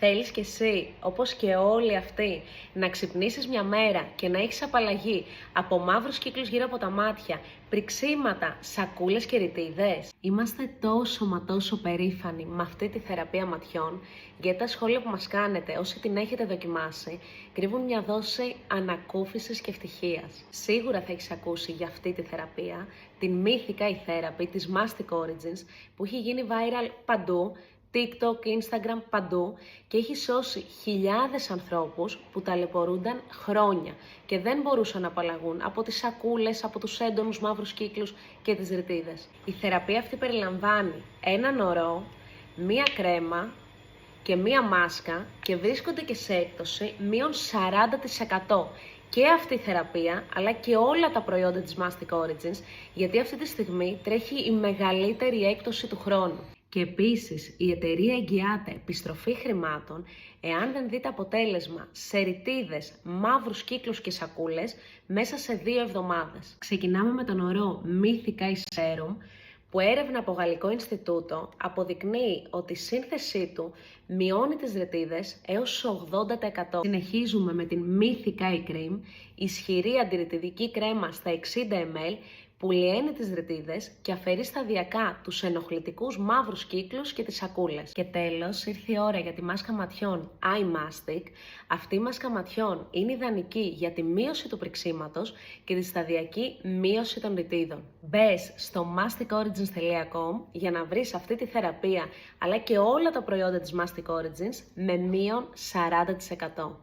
Θέλεις κι εσύ, όπως και όλοι αυτοί, να ξυπνήσεις μια μέρα και να έχεις απαλλαγή από μαύρους κύκλους γύρω από τα μάτια, πριξίματα, σακούλες και ρητίδες? Είμαστε τόσο μα τόσο περήφανοι με αυτή τη θεραπεία ματιών, γιατί τα σχόλια που μας κάνετε, όσοι την έχετε δοκιμάσει, κρύβουν μια δόση ανακούφισης και ευτυχίας. Σίγουρα θα έχεις ακούσει για αυτή τη θεραπεία, την Mythic Eye Therapy της Mastic Origins, που έχει γίνει viral παντού, TikTok, Instagram, παντού, και έχει σώσει χιλιάδες ανθρώπους που ταλαιπωρούνταν χρόνια και δεν μπορούσαν να απαλλαγούν από τις σακούλες, από τους έντονους μαύρους κύκλους και τις ρητίδες. Η θεραπεία αυτή περιλαμβάνει έναν ορό, μία κρέμα και μία μάσκα και βρίσκονται και σε έκπτωση μείον 40%. Και αυτή η θεραπεία, αλλά και όλα τα προϊόντα της Mastic Origins, γιατί αυτή τη στιγμή τρέχει η μεγαλύτερη έκπτωση του χρόνου. Και επίσης, η εταιρεία εγγυάται επιστροφή χρημάτων εάν δεν δείτε αποτέλεσμα σε ρητίδες, μαύρους κύκλους και σακούλες μέσα σε 2 εβδομάδες. Ξεκινάμε με τον ορό Mythic Eye Serum, που έρευνα από Γαλλικό Ινστιτούτο αποδεικνύει ότι η σύνθεσή του μειώνει τις ρητίδες έως 80%. Συνεχίζουμε με την Mythic Eye Cream, ισχυρή αντιρρητιδική κρέμα στα 60 ml, που λιένει τις ρητίδες και αφαιρεί σταδιακά τους ενοχλητικούς μαύρους κύκλους και τις σακούλες. Και τέλος, ήρθε η ώρα για τη μάσκα ματιών Eye Mastic. Αυτή η μάσκα ματιών είναι ιδανική για τη μείωση του πριξίματος και τη σταδιακή μείωση των ρητίδων. Μπες στο masticorigins.com για να βρεις αυτή τη θεραπεία, αλλά και όλα τα προϊόντα της Mastic Origins με μείον 40%.